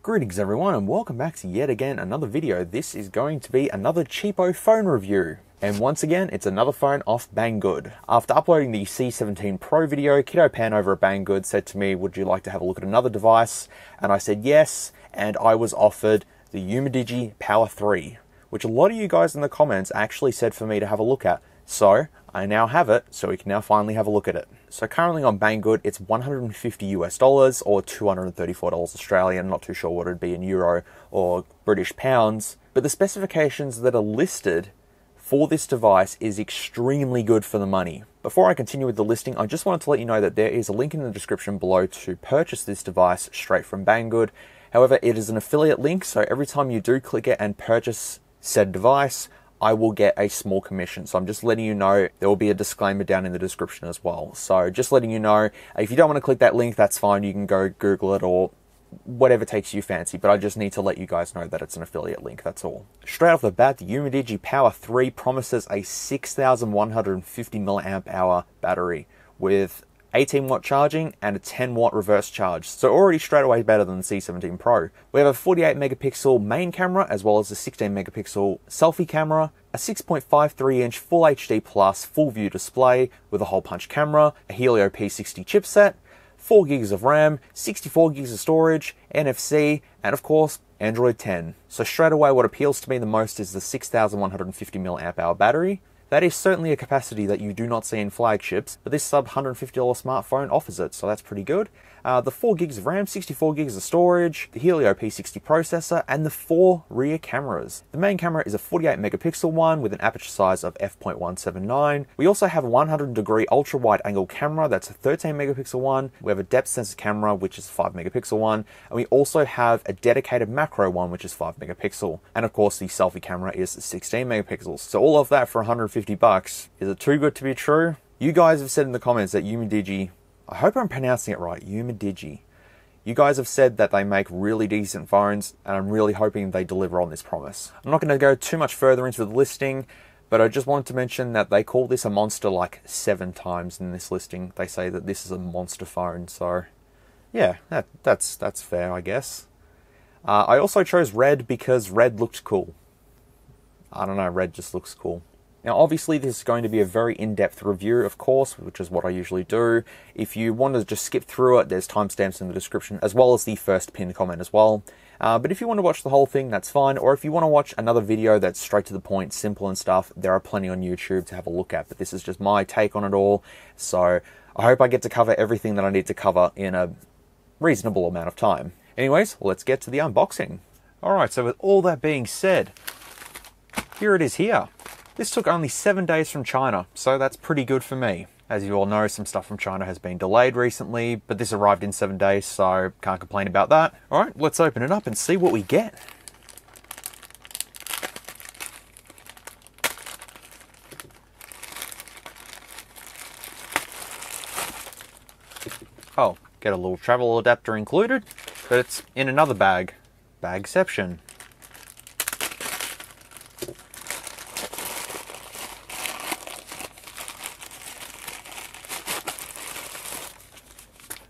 Greetings everyone and welcome back to yet again another video. This is going to be another cheapo phone review. And once again, it's another phone off Banggood. After uploading the C17 Pro video, Kiddo Pan over at Banggood said to me, would you like to have a look at another device? And I said yes, and I was offered the Umidigi Power 3, which a lot of you guys in the comments actually said for me to have a look at. So I now have it, so we can now finally have a look at it. So currently on Banggood, it's $150 US or $234 Australian. Not too sure what it'd be in euro or British pounds. But the specifications that are listed for this device is extremely good for the money. Before I continue with the listing, I just wanted to let you know that there is a link in the description below to purchase this device straight from Banggood. However, it is an affiliate link, so every time you do click it and purchase said device, I will get a small commission. So I'm just letting you know, there will be a disclaimer down in the description as well. So just letting you know, if you don't want to click that link, that's fine. You can go Google it or whatever takes you fancy. But I just need to let you guys know that it's an affiliate link, that's all. Straight off the bat, the Umidigi Power 3 promises a 6,150 milliamp hour battery with 18 watt charging and a 10 watt reverse charge. So already straight away better than the C17 Pro. We have a 48 megapixel main camera as well as a 16 megapixel selfie camera, a 6.53 inch Full HD Plus full view display with a hole punch camera, a Helio P60 chipset, 4 gigs of RAM, 64 gigs of storage, NFC, and of course, Android 10. So straight away what appeals to me the most is the 6,150 mAh battery. That is certainly a capacity that you do not see in flagships, but this sub $150 smartphone offers it, so that's pretty good. The 4 gigs of RAM, 64 gigs of storage, the Helio P60 processor, and the 4 rear cameras. The main camera is a 48 megapixel one with an aperture size of f.179. We also have a 100-degree ultra-wide angle camera, that's a 13 megapixel one. We have a depth sensor camera, which is a 5 megapixel one. And we also have a dedicated macro one, which is 5 megapixel. And of course, the selfie camera is 16 megapixels. So all of that for $150. Is it too good to be true? You guys have said in the comments that Umidigi, I hope I'm pronouncing it right, Umidigi. You guys have said that they make really decent phones, and I'm really hoping they deliver on this promise. I'm not going to go too much further into the listing, but I just wanted to mention that they call this a monster like 7 times in this listing. They say that this is a monster phone, so yeah, that's fair, I guess. I also chose red because red looked cool. I don't know, red just looks cool. Now, obviously, this is going to be a very in-depth review, of course, which is what I usually do. If you want to just skip through it, there's timestamps in the description, as well as the first pinned comment as well. But if you want to watch the whole thing, that's fine. Or if you want to watch another video that's straight to the point, simple and stuff, there are plenty on YouTube to have a look at. But this is just my take on it all. So I hope I get to cover everything that I need to cover in a reasonable amount of time. Anyways, let's get to the unboxing. All right, so with all that being said, here it is here. This took only 7 days from China, so that's pretty good for me. As you all know, some stuff from China has been delayed recently, but this arrived in 7 days, so can't complain about that. All right, let's open it up and see what we get. Oh, get a little travel adapter included, but it's in another bag. Bagception.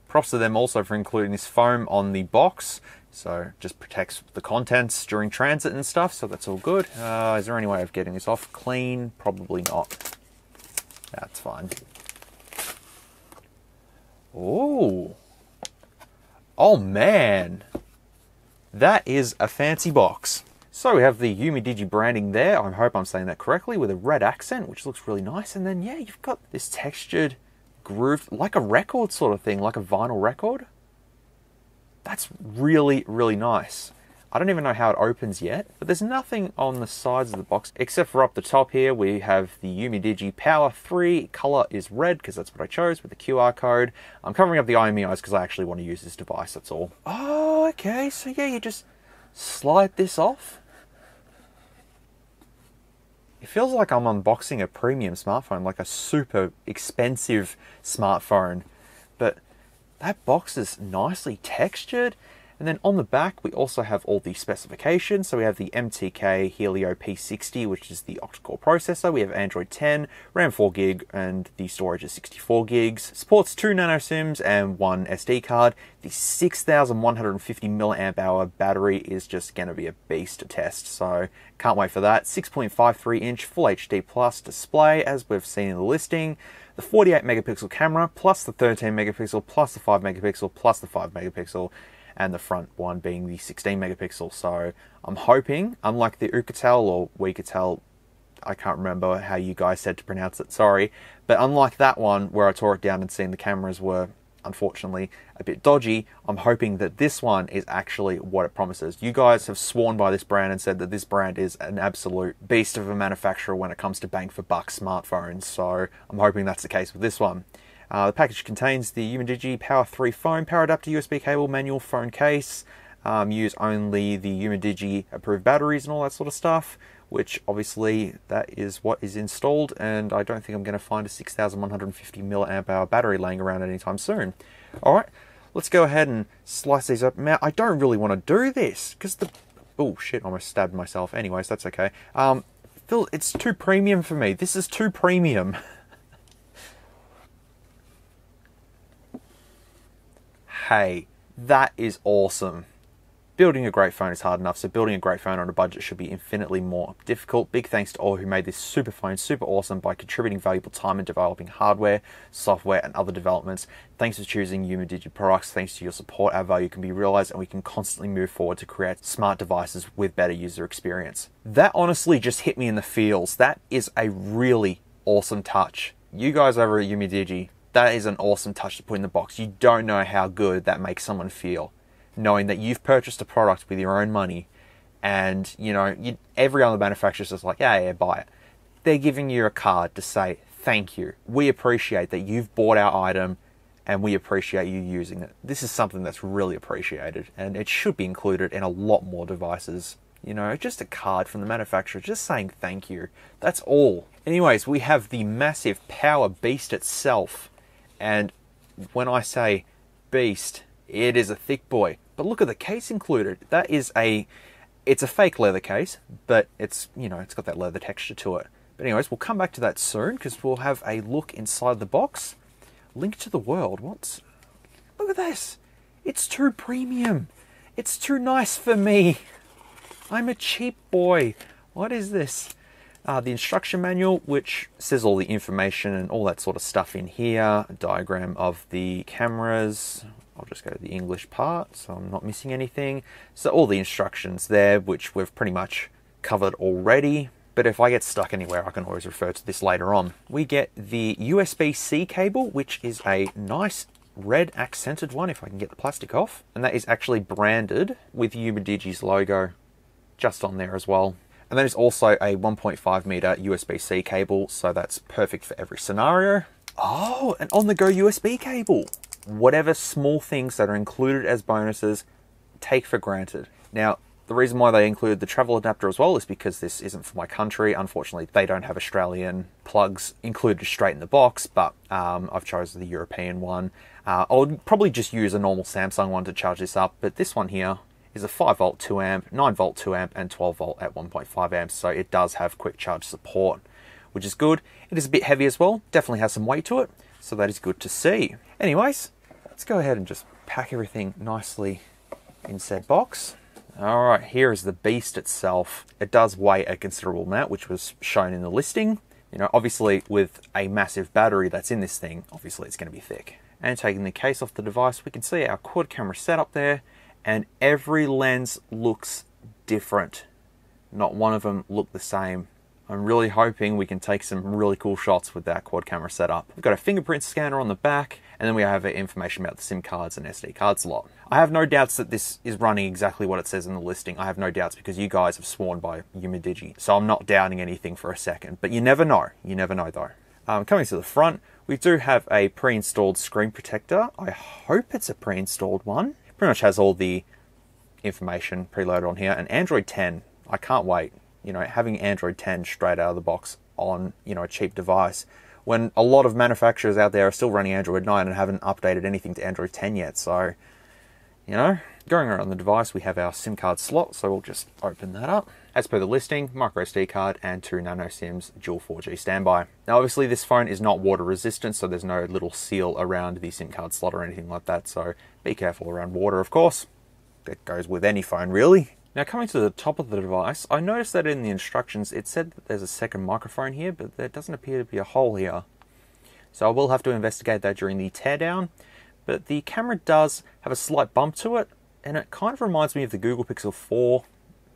Props to them also for including this foam on the box, so it just protects the contents during transit and stuff, so that's all good. Is there any way of getting this off clean? Probably not. That's fine. Ooh. Oh man. That is a fancy box. So we have the Umidigi branding there. I hope I'm saying that correctly, with a red accent, which looks really nice. And then, yeah, you've got this textured groove, like a record sort of thing, like a vinyl record. That's really, really nice. I don't even know how it opens yet, but there's nothing on the sides of the box except for up the top here. We have the Umidigi Power 3. Color is red because that's what I chose with the QR code. I'm covering up the eye in my eyes because I actually want to use this device, that's all. Oh, okay, so yeah, you just slide this off. It feels like I'm unboxing a premium smartphone, like a super expensive smartphone. But that box is nicely textured. And then on the back, we also have all the specifications. So we have the MTK Helio P60, which is the octa-core processor. We have Android 10, RAM 4 gig, and the storage is 64 gigs. Supports 2 nano SIMs and 1 SD card. The 6,150 milliamp hour battery is just going to be a beast to test. So can't wait for that. 6.53 inch Full HD Plus display, as we've seen in the listing. The 48 megapixel camera, plus the 13 megapixel, plus the 5 megapixel, plus the 5 megapixel. And the front one being the 16 megapixel. So I'm hoping, unlike the Oukatel or Weekatel, I can't remember how you guys said to pronounce it, sorry, but unlike that one where I tore it down and seen the cameras were unfortunately a bit dodgy, I'm hoping that this one is actually what it promises. You guys have sworn by this brand and said that this brand is an absolute beast of a manufacturer when it comes to bang for buck smartphones, so I'm hoping that's the case with this one. The package contains the UMIDIGI Power 3 phone, power adapter, USB cable, manual phone case. Use only the UMIDIGI approved batteries and all that sort of stuff, which obviously that is what is installed, and I don't think I'm going to find a 6,150 milliamp hour battery laying around anytime soon. Alright, let's go ahead and slice these up. Now, I don't really want to do this, because the... Oh shit, I almost stabbed myself. Anyways, that's okay. Phil, it's too premium for me. This is too premium. Hey, that is awesome. Building a great phone is hard enough, so building a great phone on a budget should be infinitely more difficult. Big thanks to all who made this super phone super awesome by contributing valuable time in developing hardware, software, and other developments. Thanks for choosing UMIDIGI products. Thanks to your support, our value can be realized and we can constantly move forward to create smart devices with better user experience. That honestly just hit me in the feels. That is a really awesome touch. You guys over at UMIDIGI, that is an awesome touch to put in the box. You don't know how good that makes someone feel, knowing that you've purchased a product with your own money and, you know, every other manufacturer's just like, yeah, buy it. They're giving you a card to say, thank you. We appreciate that you've bought our item and we appreciate you using it. This is something that's really appreciated and it should be included in a lot more devices. You know, just a card from the manufacturer just saying thank you. That's all. Anyways, we have the massive power beast itself. And when I say beast, it is a thick boy. But look at the case included. That is it's a fake leather case, but it's, you know, it's got that leather texture to it. But anyways, we'll come back to that soon because we'll have a look inside the box. Link to the world. Look at this. It's too premium. It's too nice for me. I'm a cheap boy. What is this? The instruction manual, which says all the information and all that sort of stuff in here. A diagram of the cameras. I'll just go to the English part so I'm not missing anything. So all the instructions there, which we've pretty much covered already. But if I get stuck anywhere, I can always refer to this later on. We get the USB-C cable, which is a nice red accented one, if I can get the plastic off. And that is actually branded with UMIDIGI's logo just on there as well. And then there's also a 1.5 meter USB-C cable, so that's perfect for every scenario. Oh, an on-the-go USB cable. Whatever small things that are included as bonuses, take for granted. Now, the reason why they included the travel adapter as well is because this isn't for my country. Unfortunately, they don't have Australian plugs included straight in the box, but I've chosen the European one. I'll probably just use a normal Samsung one to charge this up, but this one here is a 5 volt 2 amp, 9 volt 2 amp, and 12 volt at 1.5 amps, so it does have quick charge support, which is good. It is a bit heavy as well, definitely has some weight to it, so that is good to see. Anyways, let's go ahead and just pack everything nicely in said box. Alright, here is the beast itself. It does weigh a considerable amount, which was shown in the listing. You know, obviously with a massive battery that's in this thing, obviously it's going to be thick. And taking the case off the device, we can see our quad camera setup there, and every lens looks different. Not one of them look the same. I'm really hoping we can take some really cool shots with that quad camera setup. We've got a fingerprint scanner on the back, and then we have information about the SIM cards and SD card slot. I have no doubts that this is running exactly what it says in the listing. I have no doubts because you guys have sworn by UMIDIGI, so I'm not doubting anything for a second. But you never know. You never know though. Coming to the front, we do have a pre-installed screen protector. I hope it's a pre-installed one. Pretty much has all the information preloaded on here. And Android 10, I can't wait. You know, having Android 10 straight out of the box on, you know, a cheap device, when a lot of manufacturers out there are still running Android 9 and haven't updated anything to Android 10 yet. So, you know, Going around the device, we have our SIM card slot, so we'll just open that up. As per the listing, micro SD card and 2 nano SIMs, dual 4G standby. Now obviously this phone is not water resistant, so there's no little seal around the SIM card slot or anything like that, so be careful around water, of course. That goes with any phone, really. Now coming to the top of the device, I noticed that in the instructions it said that there's a second microphone here, but there doesn't appear to be a hole here. So I will have to investigate that during the teardown, but the camera does have a slight bump to it, and it kind of reminds me of the Google Pixel 4,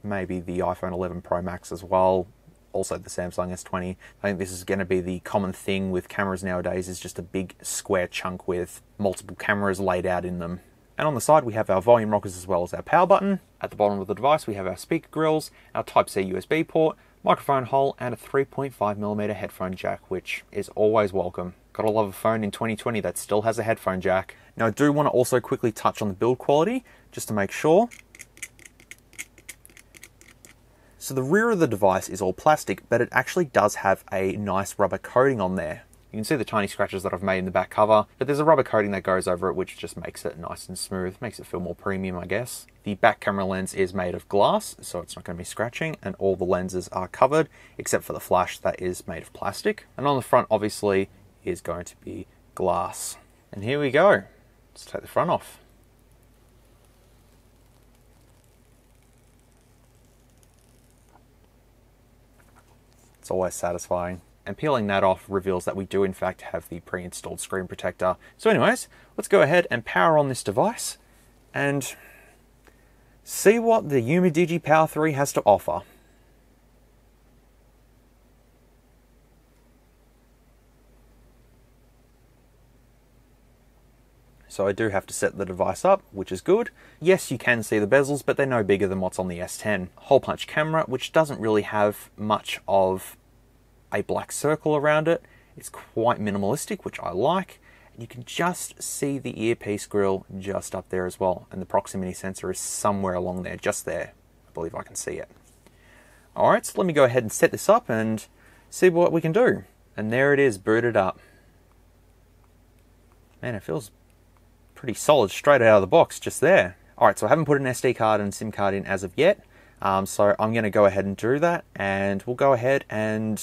maybe the iPhone 11 Pro Max as well, also the Samsung S20. I think this is going to be the common thing with cameras nowadays, is just a big square chunk with multiple cameras laid out in them. And on the side we have our volume rockers as well as our power button. At the bottom of the device we have our speaker grills, our Type-C USB port, microphone hole, and a 3.5mm headphone jack, which is always welcome. Gotta love a phone in 2020 that still has a headphone jack. Now I do want to also quickly touch on the build quality, just to make sure. So the rear of the device is all plastic, but it actually does have a nice rubber coating on there. You can see the tiny scratches that I've made in the back cover, but there's a rubber coating that goes over it, which just makes it nice and smooth, makes it feel more premium, I guess. The back camera lens is made of glass, so it's not going to be scratching, and all the lenses are covered, except for the flash that is made of plastic. And on the front, obviously, is going to be glass. And here we go. Let's take the front off. It's always satisfying. And peeling that off reveals that we do in fact have the pre-installed screen protector. So anyways, let's go ahead and power on this device and see what the UMIDIGI Power 3 has to offer. So I do have to set the device up, which is good. Yes, you can see the bezels, but they're no bigger than what's on the S10. Hole punch camera, which doesn't really have much of a black circle around it. It's quite minimalistic, which I like. And you can just see the earpiece grill just up there as well. And the proximity sensor is somewhere along there, just there. I believe I can see it. All right, so let me go ahead and set this up and see what we can do. And there it is, booted up. Man, it feels pretty solid straight out of the box just there. Alright, so I haven't put an SD card and SIM card in as of yet, so I'm going to go ahead and do that, and we'll go ahead and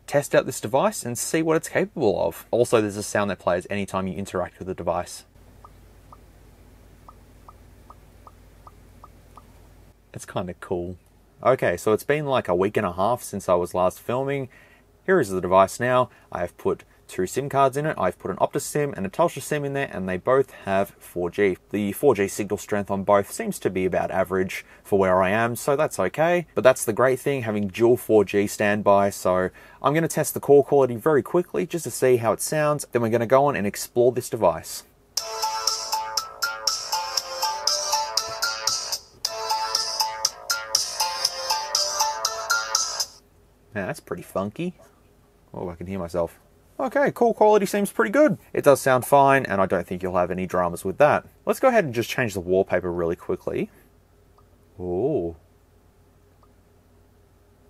test out this device and see what it's capable of. Also, there's a sound that plays anytime you interact with the device. It's kind of cool. Okay, so it's been like a week and a half since I was last filming. Here is the device now. I have put 2 SIM cards in it. I've put an Optus SIM and a Telstra SIM in there, and they both have 4G. The 4G signal strength on both seems to be about average for where I am, so that's okay. But that's the great thing, having dual 4G standby. So I'm going to test the call quality very quickly just to see how it sounds. Then we're going to go on and explore this device. Man, that's pretty funky. Oh, I can hear myself. Okay, call quality seems pretty good. It does sound fine, and I don't think you'll have any dramas with that. Let's go ahead and just change the wallpaper really quickly. Ooh.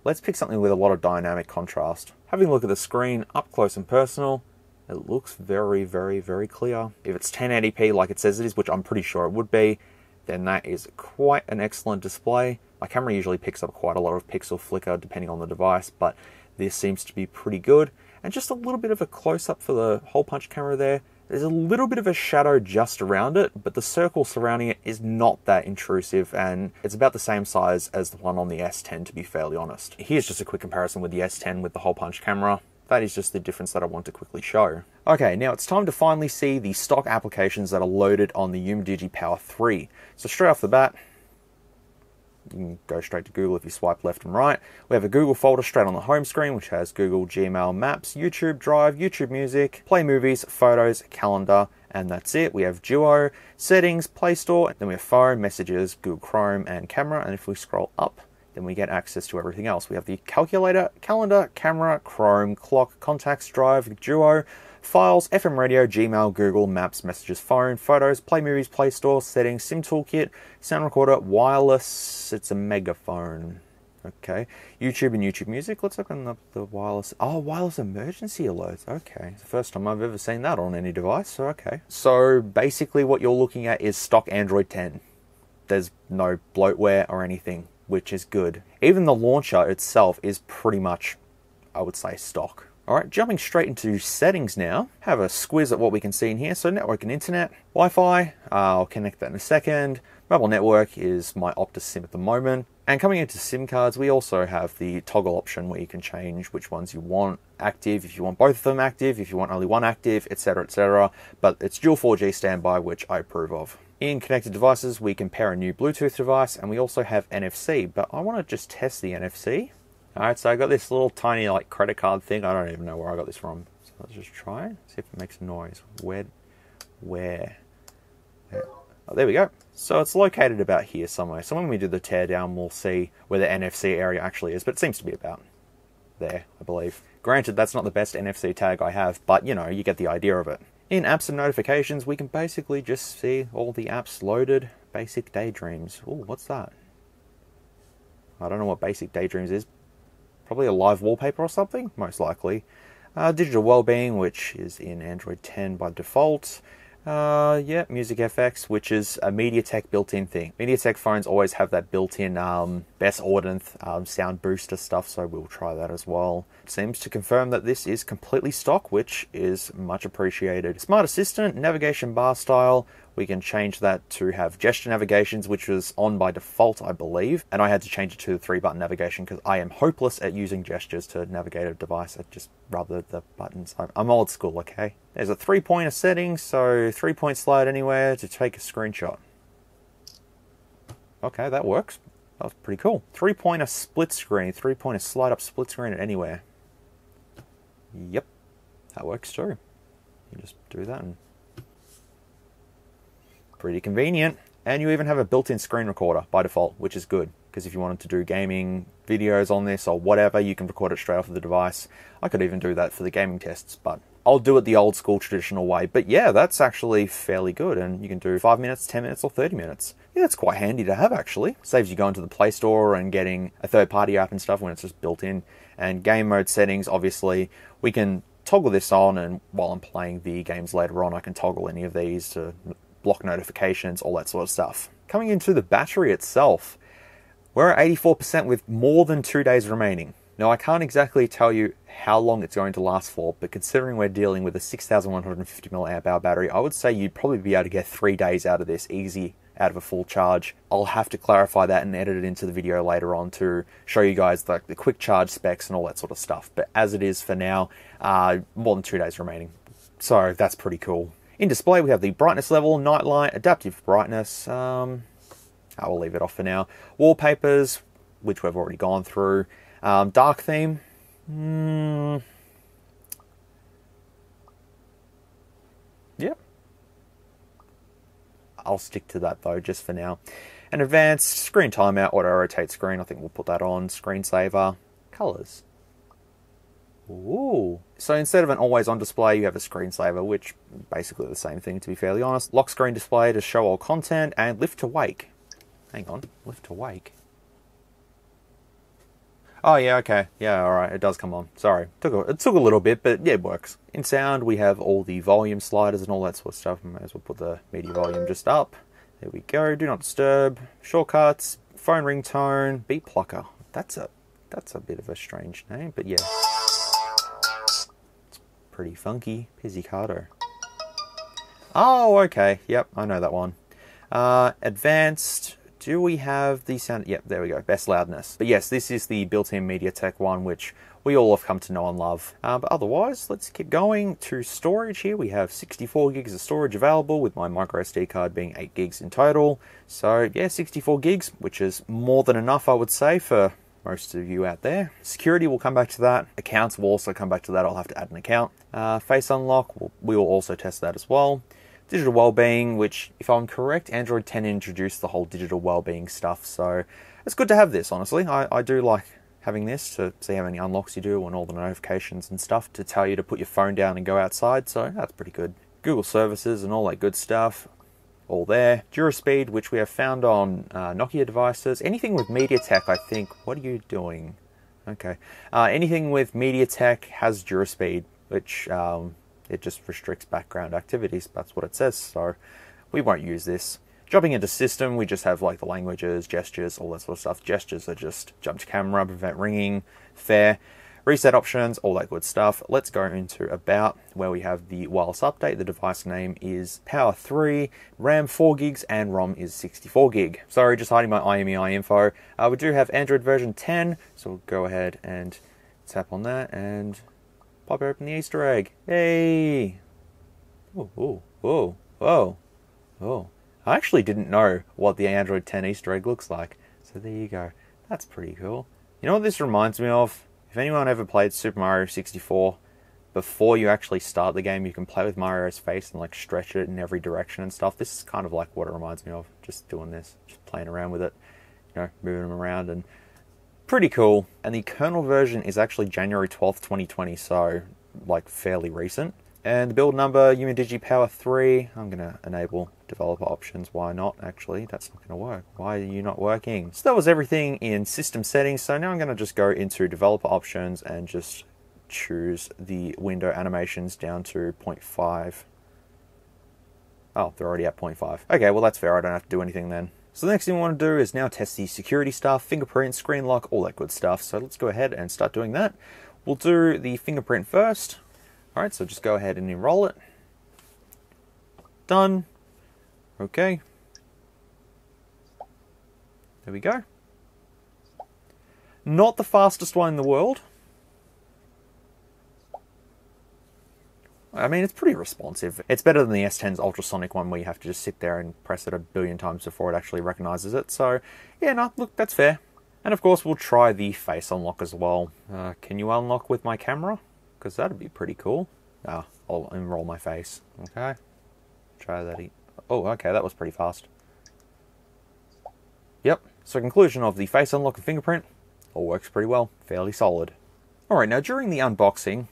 Let's pick something with a lot of dynamic contrast. Having a look at the screen up close and personal, it looks very, very, very clear. If it's 1080p like it says it is, which I'm pretty sure it would be, then that is quite an excellent display. My camera usually picks up quite a lot of pixel flicker depending on the device, but this seems to be pretty good. And just a little bit of a close-up for the hole punch camera there. There's a little bit of a shadow just around it, but the circle surrounding it is not that intrusive, and it's about the same size as the one on the S10, to be fairly honest. Here's just a quick comparison with the S10 with the hole punch camera. That is just the difference that I want to quickly show. Okay, now it's time to finally see the stock applications that are loaded on the UMIDIGI Power 3. So straight off the bat, you can go straight to Google if you swipe left and right. We have a Google folder straight on the home screen, which has Google, Gmail, Maps, YouTube, Drive, YouTube Music, Play Movies, Photos, Calendar, and that's it. We have Duo, Settings, Play Store, then we have Phone, Messages, Google Chrome, and Camera. And if we scroll up, then we get access to everything else. We have the Calculator, Calendar, Camera, Chrome, Clock, Contacts, Drive, Duo, Files, FM Radio, Gmail, Google, Maps, Messages, Phone, Photos, Play Movies, Play Store, Settings, SIM Toolkit, Sound Recorder, Wireless, it's a megaphone. Okay, YouTube and YouTube Music. Let's open up the wireless. Oh, wireless emergency alerts. Okay, it's the first time I've ever seen that on any device, so okay. So basically what you're looking at is stock Android 10. there's no bloatware or anything, which is good. Even the launcher itself is pretty much, I would say, stock. Alright, jumping straight into settings now. Have a squiz at what we can see in here. So network and internet, Wi-Fi, I'll connect that in a second. Mobile network is my Optus SIM at the moment. And coming into SIM cards, we also have the toggle option where you can change which ones you want active, if you want both of them active, if you want only one active, etc, etc. But it's dual 4G standby, which I approve of. In connected devices, we can pair a new Bluetooth device, and we also have NFC, but I want to just test the NFC. Alright, so I got this little tiny like credit card thing. I don't even know where I got this from. So let's just try it, see if it makes a noise. Where? Oh, there we go. So it's located about here somewhere. So when we do the teardown, we'll see where the NFC area actually is, but it seems to be about there, I believe. Granted, that's not the best NFC tag I have, but you know, you get the idea of it. In apps and notifications, we can basically just see all the apps loaded. Basic Daydreams. Oh, what's that? I don't know what Basic Daydreams is. Probably a live wallpaper or something, most likely. Digital Wellbeing, which is in Android 10 by default. Yeah, Music FX, which is a MediaTek built-in thing. MediaTek phones always have that built-in best Audience sound booster stuff, so we'll try that as well. It seems to confirm that this is completely stock, which is much appreciated. Smart Assistant, navigation bar style. We can change that to have gesture navigations, which was on by default, I believe. And I had to change it to the 3-button navigation because I am hopeless at using gestures to navigate a device. I just rather the buttons. I'm old school, okay? There's a 3-pointer setting, so 3-point slide anywhere to take a screenshot. Okay, that works. That was pretty cool. 3-pointer split screen, 3-pointer slide up split screen at anywhere. Yep, that works too. You just do that and pretty convenient. And you even have a built-in screen recorder by default, which is good, because if you wanted to do gaming videos on this or whatever, you can record it straight off of the device. I could even do that for the gaming tests, but I'll do it the old school traditional way. But yeah, that's actually fairly good, and you can do 5 minutes, 10 minutes, or 30 minutes. Yeah, that's quite handy to have, actually. Saves you going to the Play Store and getting a third-party app and stuff when it's just built in. And game mode settings, obviously, we can toggle this on, and while I'm playing the games later on, I can toggle any of these to block notifications, all that sort of stuff. Coming into the battery itself, we're at 84% with more than 2 days remaining. Now, I can't exactly tell you how long it's going to last for, but considering we're dealing with a 6,150 mAh battery, I would say you'd probably be able to get 3 days out of this easy, out of a full charge. I'll have to clarify that and edit it into the video later on to show you guys the quick charge specs and all that sort of stuff. But as it is for now, more than 2 days remaining. So that's pretty cool. In display, we have the brightness level, night light, adaptive brightness. I will leave it off for now. Wallpapers, which we've already gone through. Dark theme. Yep. I'll stick to that though, just for now. And advanced screen timeout, auto rotate screen. I think we'll put that on. Screensaver. Colors. Ooh. So instead of an always on display, you have a screensaver, which basically the same thing, to be fairly honest. Lock screen display to show all content, and lift to wake. Hang on, lift to wake. Oh yeah, okay. Yeah, alright, it does come on. Sorry. It took a little bit, but yeah, it works. In sound, we have all the volume sliders and all that sort of stuff. I may as well put the media volume just up. There we go. Do not disturb. Shortcuts, phone ringtone, beat plucker. That's a bit of a strange name, but yeah. Pretty funky. Pizzicato. Oh, okay. Yep, I know that one. Advanced. Do we have the sound? Yep, there we go. Best loudness. But yes, this is the built-in MediaTek one, which we all have come to know and love. But otherwise, let's keep going to storage here. We have 64 gigs of storage available, with my microSD card being 8 gigs in total. So yeah, 64 gigs, which is more than enough, I would say, for most of you out there. Security, will come back to that. Accounts will also come back to that. I'll have to add an account. Face unlock, we will also test that as well. Digital wellbeing, which, if I'm correct, Android 10 introduced the whole digital wellbeing stuff, so it's good to have this, honestly. I do like having this to see how many unlocks you do and all the notifications and stuff to tell you to put your phone down and go outside, so that's pretty good. Google services and all that good stuff, all there. DuraSpeed, which we have found on Nokia devices. Anything with MediaTek, I think. What are you doing? Okay. Anything with MediaTek has DuraSpeed, which it just restricts background activities. That's what it says, so we won't use this. Jumping into system, we just have like the languages, gestures, all that sort of stuff. Gestures are just jump to camera, prevent ringing, fair, reset options, all that good stuff. Let's go into about, where we have the wireless update. The device name is Power 3, RAM 4 gigs, and ROM is 64 gig. Sorry, just hiding my IMEI info. We do have Android version 10, so we'll go ahead and tap on that and pop open the Easter egg. Yay! Whoa, whoa, whoa, whoa, whoa. I actually didn't know what the Android 10 Easter egg looks like. So there you go. That's pretty cool. You know what this reminds me of? If anyone ever played Super Mario 64, before you actually start the game, you can play with Mario's face and like stretch it in every direction and stuff. This is kind of like what it reminds me of. Just doing this, just playing around with it, you know, moving them around, and pretty cool. And the kernel version is actually January 12th, 2020, so like fairly recent. And the build number, UMDigi Power 3, I'm going to enable developer options. Why not, actually? That's not going to work. Why are you not working? So that was everything in system settings. So now I'm going to just go into developer options and just choose the window animations down to 0.5. Oh, they're already at 0.5. Okay, well that's fair. I don't have to do anything then. So the next thing we want to do is now test the security stuff, fingerprint, screen lock, all that good stuff. So let's go ahead and start doing that. We'll do the fingerprint first. Alright, so just go ahead and enroll it. Done. Okay. There we go. Not the fastest one in the world. I mean, it's pretty responsive. It's better than the S10's ultrasonic one where you have to just sit there and press it a billion times before it actually recognizes it. So, yeah, no, look, that's fair. And of course, we'll try the face unlock as well. Can you unlock with my camera? Because that'd be pretty cool. I'll enroll my face. Okay. Try that. Oh, okay, that was pretty fast. Yep. So conclusion of the face unlock and fingerprint. All works pretty well. Fairly solid. Alright, now during the unboxing,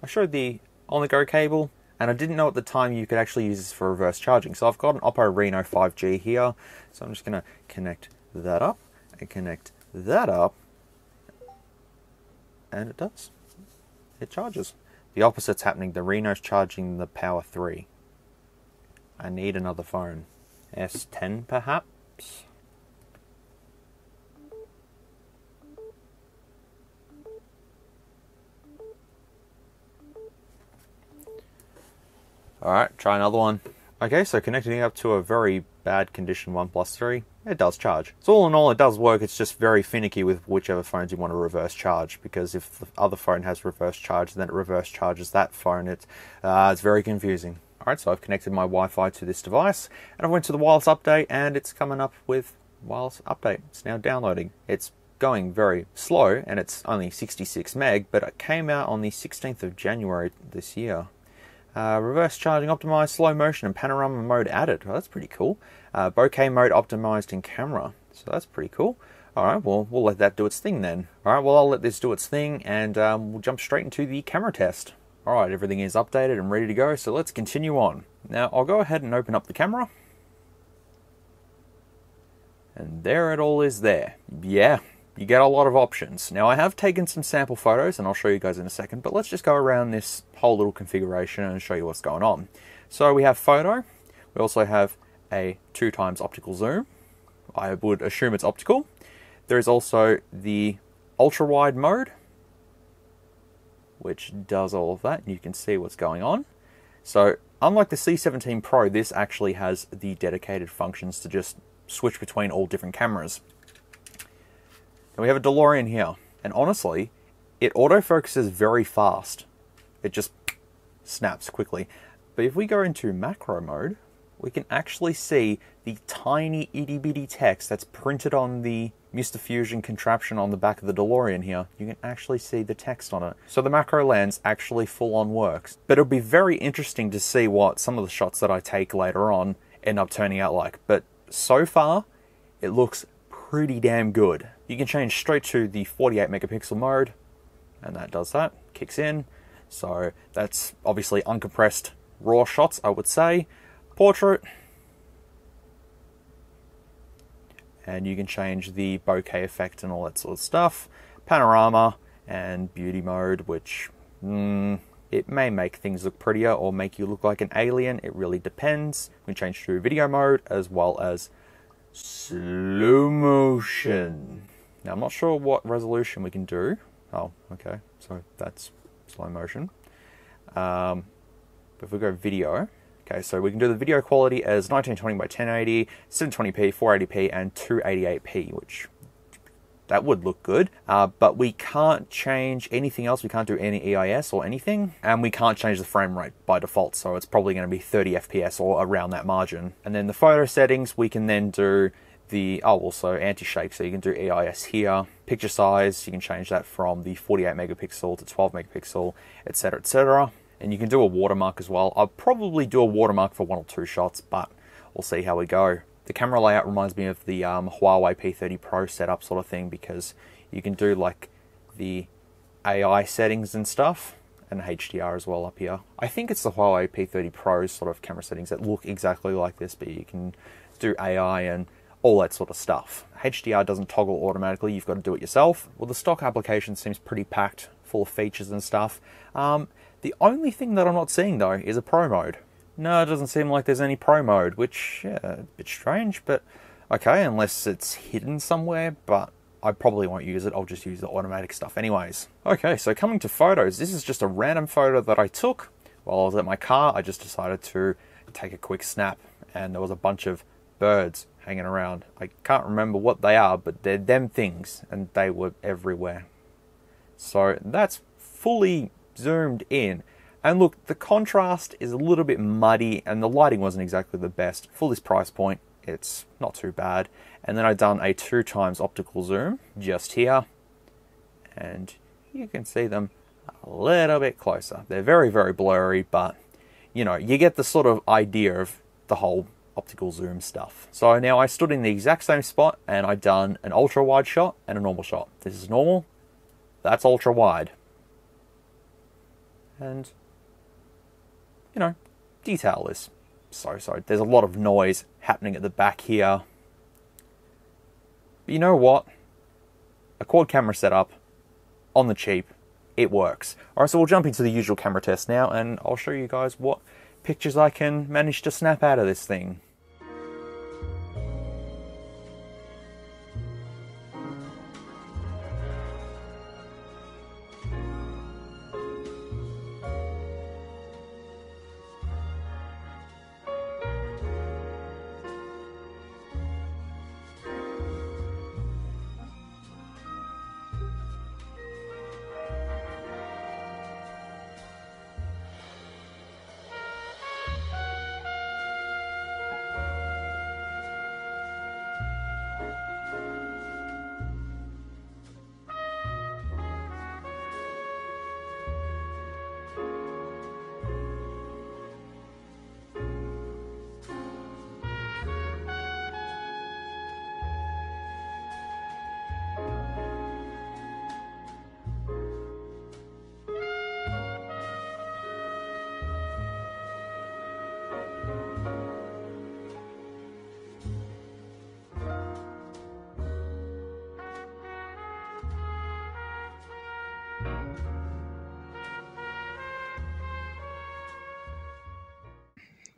I showed the on-the-go cable, and I didn't know at the time you could actually use this for reverse charging. So I've got an Oppo Reno 5G here. So I'm just going to connect that up and connect that up. And it does. It charges. The opposite's happening. The Reno's charging the Power 3. I need another phone. S10 perhaps? Alright, try another one. Okay, so connecting it up to a very bad condition OnePlus 3, it does charge. So all in all, it does work. It's just very finicky with whichever phones you want to reverse charge, because if the other phone has reverse charge, then it reverse charges that phone. It's very confusing. Alright, so I've connected my Wi-Fi to this device, and I went to the wireless update, and it's coming up with wireless update. It's now downloading. It's going very slow, and it's only 66 meg, but it came out on the 16th of January this year. Reverse charging optimized, slow motion and panorama mode added. Oh, that's pretty cool. Bokeh mode optimized in camera. So that's pretty cool. Alright, well, we'll let that do its thing then. Alright, well, I'll let this do its thing, and we'll jump straight into the camera test. Alright, everything is updated and ready to go, so let's continue on. Now, I'll go ahead and open up the camera. And there it all is there. Yeah. You get a lot of options. Now, I have taken some sample photos, and I'll show you guys in a second, but let's just go around this whole little configuration and show you what's going on. So we have photo. We also have a 2x optical zoom. I would assume it's optical. There is also the ultra-wide mode, which does all of that, and you can see what's going on. So, unlike the C17 Pro, this actually has the dedicated functions to just switch between all different cameras. And we have a DeLorean here, and honestly, it autofocuses very fast. It just snaps quickly. But if we go into macro mode, we can actually see the tiny itty bitty text that's printed on the Mr. Fusion contraption on the back of the DeLorean here. You can actually see the text on it. So the macro lens actually full on works. But it'll be very interesting to see what some of the shots that I take later on end up turning out like. But so far, it looks pretty damn good. You can change straight to the 48 megapixel mode, and that does that, kicks in. So that's obviously uncompressed raw shots, I would say. Portrait. And you can change the bokeh effect and all that sort of stuff. Panorama and beauty mode, which, yeah, It may make things look prettier or make you look like an alien. It really depends. We can change to video mode as well as slow motion. Now I'm not sure what resolution we can do. Oh, okay, so that's slow motion. But if we go video, okay, so we can do the video quality as 1920 by 1080, 720p, 480p, and 288p, which that would look good. But we can't change anything else. We can't do any EIS or anything, and we can't change the frame rate by default. So it's probably going to be 30 FPS or around that margin. And then the photo settings, we can then do also anti-shake, so you can do EIS here. Picture size, you can change that from the 48 megapixel to 12 megapixel, etc, etc. And you can do a watermark as well. I'll probably do a watermark for 1 or 2 shots, but we'll see how we go. The camera layout reminds me of the Huawei P30 Pro setup sort of thing, because you can do like the AI settings and stuff, and HDR as well up here. I think it's the Huawei P30 Pro sort of camera settings that look exactly like this, but you can do AI and all that sort of stuff. HDR doesn't toggle automatically, you've got to do it yourself. Well, the stock application seems pretty packed, full of features and stuff. The only thing that I'm not seeing though is a pro mode. No, it doesn't seem like there's any pro mode, which, yeah, a bit strange, but okay, unless it's hidden somewhere, but I probably won't use it, I'll just use the automatic stuff anyways. Okay, so coming to photos, this is just a random photo that I took while I was at my car. I just decided to take a quick snap, and there was a bunch of birds hanging around. I can't remember what they are, but they're them things, and they were everywhere. So that's fully zoomed in. And look, the contrast is a little bit muddy, and the lighting wasn't exactly the best. For this price point, it's not too bad. And then I've done a 2x optical zoom just here, and you can see them a little bit closer. They're very, very blurry, but you know, you get the sort of idea of the whole optical zoom stuff. So now I stood in the exact same spot, and I've done an ultra wide shot and a normal shot. This is normal, that's ultra wide. And you know, detail is so. There's a lot of noise happening at the back here. But you know what? A quad camera setup on the cheap, it works. Alright, so we'll jump into the usual camera test now, and I'll show you guys what pictures I can manage to snap out of this thing.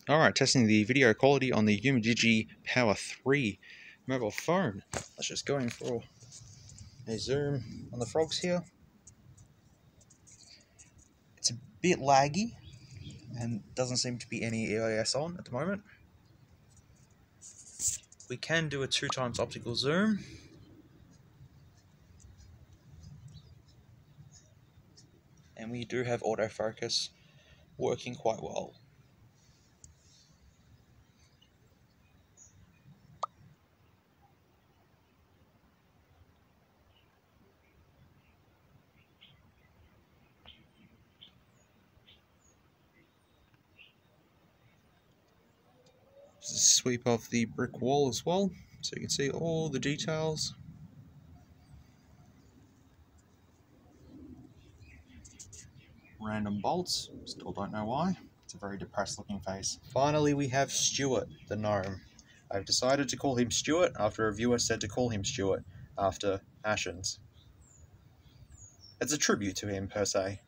Alright, testing the video quality on the UMIDIGI Power 3 mobile phone. Let's just go in for a zoom on the frogs here. It's a bit laggy and doesn't seem to be any EIS on at the moment. We can do a 2x optical zoom. And we do have autofocus working quite well. Just a sweep of the brick wall as well, so you can see all the details. Random bolts, still don't know why. It's a very depressed looking face. Finally we have Stuart, the gnome. I've decided to call him Stuart after a viewer said to call him Stuart after Ashens. It's a tribute to him per se.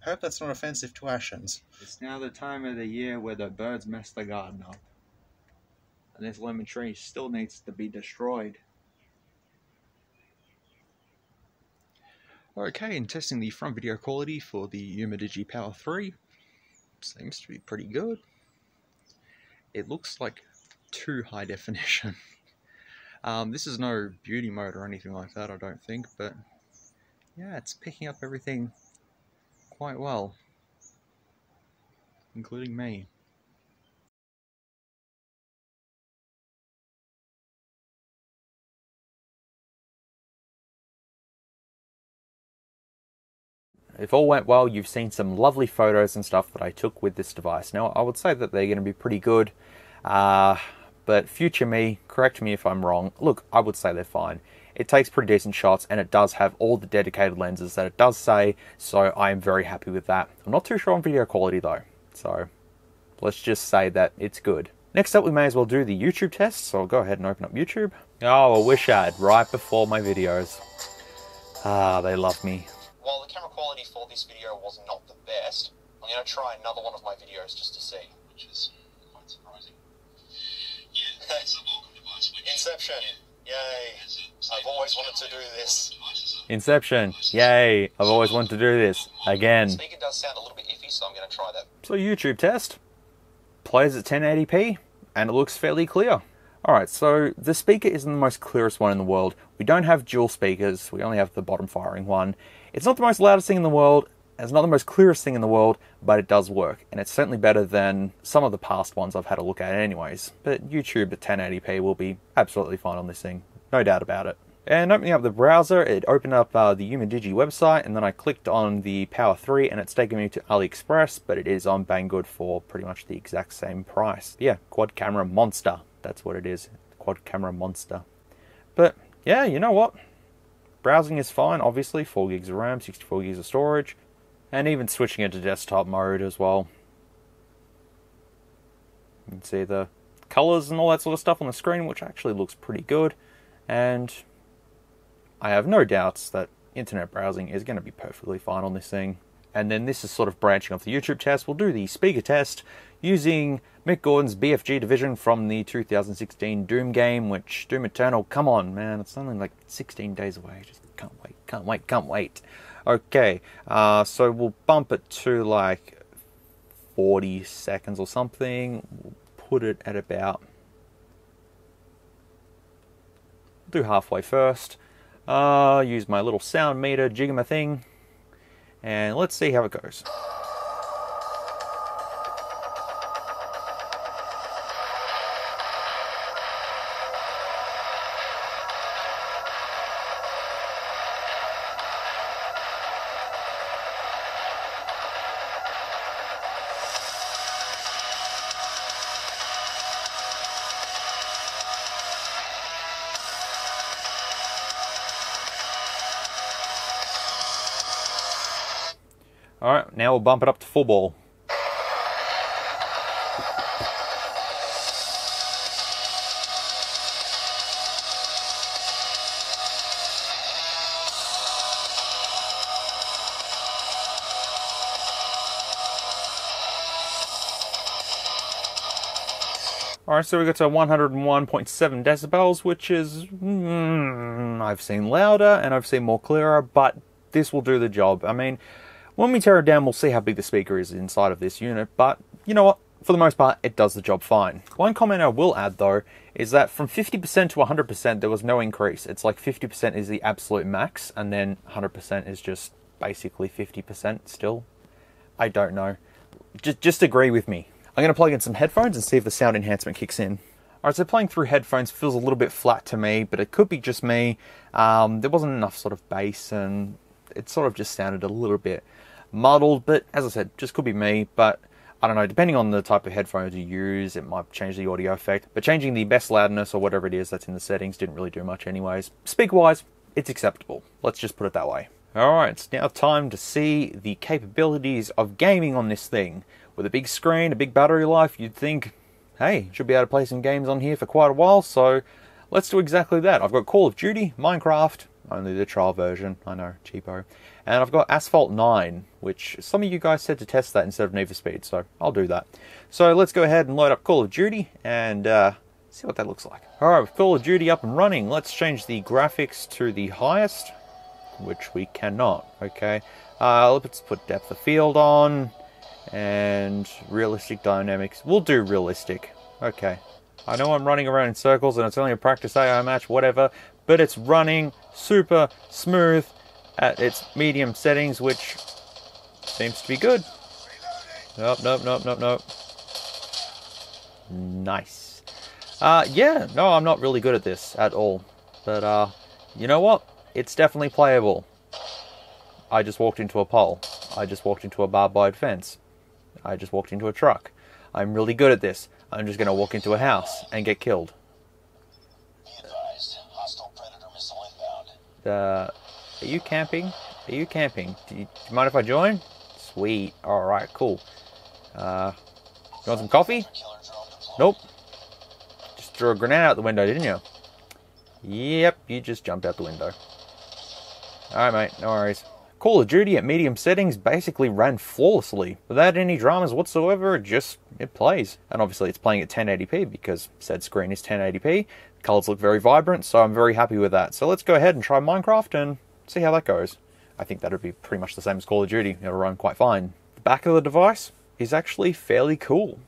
Hope that's not offensive to Ashens. It's now the time of the year where the birds mess the garden up. And this lemon tree still needs to be destroyed. Okay, and testing the front video quality for the Umidigi Power 3. Seems to be pretty good. It looks like too high definition. This is no beauty mode or anything like that, I don't think, but yeah, it's picking up everything quite well, including me. If all went well, you've seen some lovely photos and stuff that I took with this device. Now, I would say that they're going to be pretty good, but future me, correct me if I'm wrong. Look, I would say they're fine. It takes pretty decent shots, and it does have all the dedicated lenses that it does say, so I am very happy with that. I'm not too sure on video quality though, so let's just say that it's good. Next up, we may as well do the YouTube test, so I'll go ahead and open up YouTube. Oh, I wish I had right before my videos. They love me. While the camera quality for this video was not the best, I'm going to try another one of my videos just to see. Which is quite surprising. Yeah, it's a welcome device. Inception. Yay. I've always wanted to do this. Inception. Yay. I've always wanted to do this. Again. The speaker does sound a little bit iffy, so I'm going to try that. So YouTube test. Plays at 1080p, and it looks fairly clear. Alright, so the speaker isn't the most clearest one in the world. We don't have dual speakers, we only have the bottom firing one. It's not the most loudest thing in the world, it's not the most clearest thing in the world, but it does work. And it's certainly better than some of the past ones I've had a look at anyways. But YouTube at 1080p will be absolutely fine on this thing, no doubt about it. And opening up the browser, it opened up the Umidigi website, and then I clicked on the Power 3, and it's taken me to AliExpress, but it is on Banggood for pretty much the exact same price. Yeah, quad camera monster. That's what it is. Quad camera monster. But yeah, you know what? Browsing is fine, obviously. 4 gigs of RAM, 64 gigs of storage, and even switching it to desktop mode as well. You can see the colors and all that sort of stuff on the screen, which actually looks pretty good. And I have no doubts that internet browsing is going to be perfectly fine on this thing. And then this is sort of branching off the YouTube test. We'll do the speaker test using Mick Gordon's BFG division from the 2016 Doom game, which Doom Eternal, come on, man, it's only like 16 days away. Just can't wait, can't wait, can't wait. Okay, so we'll bump it to like 40 seconds or something. We'll put it at about, do halfway first. Use my little sound meter, jigger my thing. And let's see how it goes. Alright, now we'll bump it up to full ball. Alright, so we got to 101.7 decibels, which is, I've seen louder and I've seen more clearer, but this will do the job. I mean, when we tear it down, we'll see how big the speaker is inside of this unit, but you know what? For the most part, it does the job fine. One comment I will add, though, is that from 50% to 100%, there was no increase. It's like 50% is the absolute max, and then 100% is just basically 50% still. I don't know. Just agree with me. I'm going to plug in some headphones and see if the sound enhancement kicks in. Alright, so playing through headphones feels a little bit flat to me, but it could be just me. There wasn't enough sort of bass, and it sort of just sounded a little bit muddled, but as I said, just could be me. But I don't know, depending on the type of headphones you use, it might change the audio effect. But changing the best loudness or whatever it is that's in the settings didn't really do much anyways. Speaker-wise, it's acceptable. Let's just put it that way. Alright, it's now time to see the capabilities of gaming on this thing. With a big screen, a big battery life, you'd think, hey, should be able to play some games on here for quite a while, so let's do exactly that. I've got Call of Duty, Minecraft, only the trial version. I know, cheapo. And I've got Asphalt 9, which some of you guys said to test that instead of Need for Speed, so I'll do that. So let's go ahead and load up Call of Duty and see what that looks like. Alright, with Call of Duty up and running, let's change the graphics to the highest, which we cannot, okay? Let's put depth of field on, and realistic dynamics. We'll do realistic, okay. I know I'm running around in circles and it's only a practice AI match, whatever, but it's running super smooth at its medium settings, which seems to be good. Nope. Nice. Yeah, no, I'm not really good at this at all. But, you know what? It's definitely playable. I just walked into a pole. I just walked into a barbed wire fence. I just walked into a truck. I'm really good at this. I'm just going to walk into a house and get killed. Be advised, hostile predator missile inbound. Are you camping? Are you camping? Do you mind if I join? Sweet. Alright, cool. You want some coffee? Nope. Just threw a grenade out the window, didn't you? Yep, you just jumped out the window. Alright, mate, no worries. Call of Duty at medium settings basically ran flawlessly. Without any dramas whatsoever, it plays. And obviously it's playing at 1080p because said screen is 1080p. Colors look very vibrant, so I'm very happy with that. So let's go ahead and try Minecraft and see how that goes. I think that would be pretty much the same as Call of Duty. It'll run quite fine. The back of the device is actually fairly cool.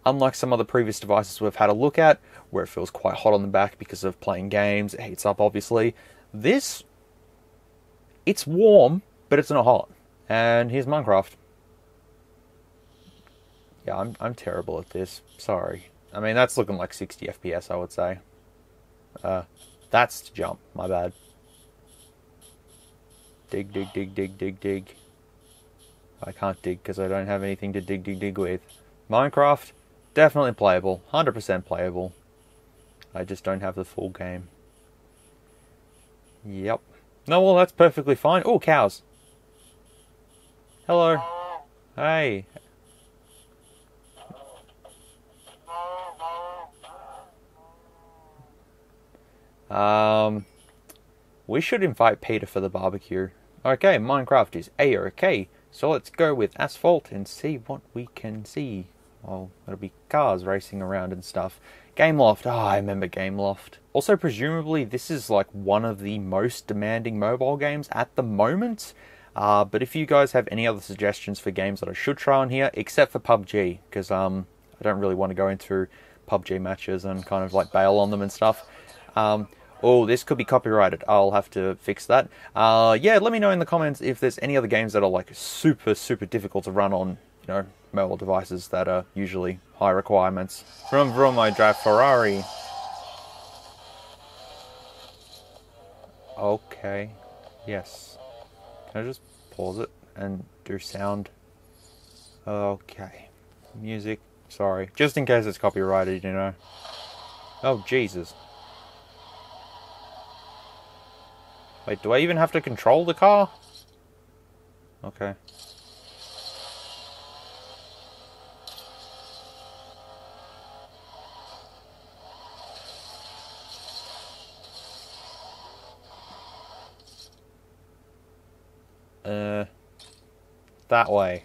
Unlike some other previous devices we've had a look at, where it feels quite hot on the back because of playing games, it heats up obviously. This, it's warm, but it's not hot. And here's Minecraft. Yeah, I'm terrible at this. Sorry. I mean, that's looking like 60 FPS, I would say. That's to jump. My bad. Dig. I can't dig because I don't have anything to dig with. Minecraft, definitely playable. 100% playable. I just don't have the full game. Yep. No, well, that's perfectly fine. Oh, cows. Hello. Hey. We should invite Peter for the barbecue. Okay, Minecraft is A-OK. So let's go with Asphalt and see what we can see. Well, it'll be cars racing around and stuff. Gameloft. Oh, I remember Gameloft. Also, presumably, this is like one of the most demanding mobile games at the moment. But if you guys have any other suggestions for games that I should try on here, except for PUBG, because I don't really want to go into PUBG matches and kind of like bail on them and stuff. Oh, this could be copyrighted. I'll have to fix that. Yeah, let me know in the comments if there's any other games that are like super difficult to run on, you know, mobile devices that are usually high requirements. Vroom, I drive Ferrari. Okay. Yes. Can I just pause it and do sound? Okay. Music. Sorry. Just in case it's copyrighted, you know. Oh, Jesus. Wait, do I even have to control the car? Okay. That way.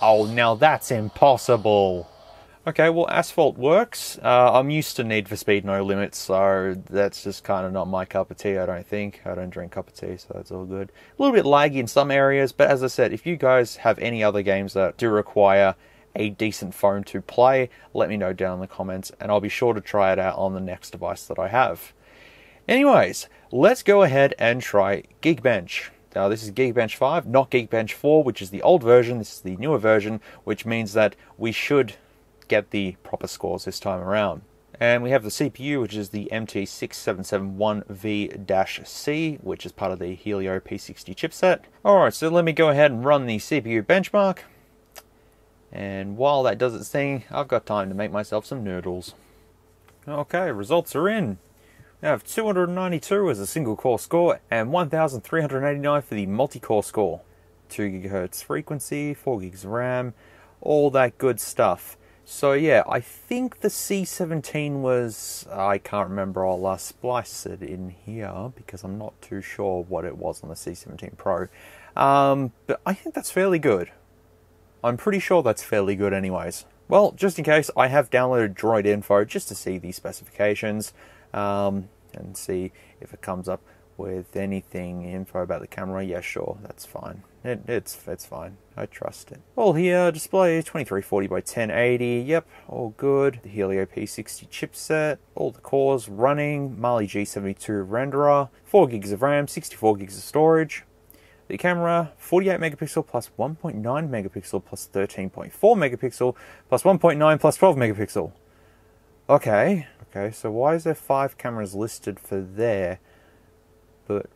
Oh, now that's impossible. Okay, well, Asphalt works. I'm used to Need for Speed No Limits, so that's just kind of not my cup of tea, I don't think. I don't drink cup of tea, so that's all good. A little bit laggy in some areas, but as I said, if you guys have any other games that do require a decent phone to play, let me know down in the comments, and I'll be sure to try it out on the next device that I have. Anyways, let's go ahead and try Geekbench. Now, this is Geekbench 5, not Geekbench 4, which is the old version. This is the newer version, which means that we should get the proper scores this time around. And we have the CPU, which is the MT6771V-C, which is part of the Helio P60 chipset. Alright, so let me go ahead and run the CPU benchmark. And while that does its thing, I've got time to make myself some noodles. Okay, results are in. We have 292 as a single core score and 1389 for the multi-core score. 2 GHz frequency, 4 gigs RAM, all that good stuff. So yeah, I think the C17 was, I can't remember, I'll splice it in here because I'm not too sure what it was on the C17 Pro. But I think that's fairly good. I'm pretty sure that's fairly good anyways. Well, just in case, I have downloaded Droid Info just to see the specifications and see if it comes up with anything info about the camera. Yeah, sure, that's fine. It's fine. I trust it. All here, display 2340 by 1080. Yep, all good. The Helio P60 chipset. All the cores running. Mali G72 renderer. 4 gigs of RAM, 64 gigs of storage. The camera, 48 megapixel plus 1.9 megapixel plus 13.4 megapixel plus 1.9 plus 12 megapixel. Okay, so why is there 5 cameras listed for there, but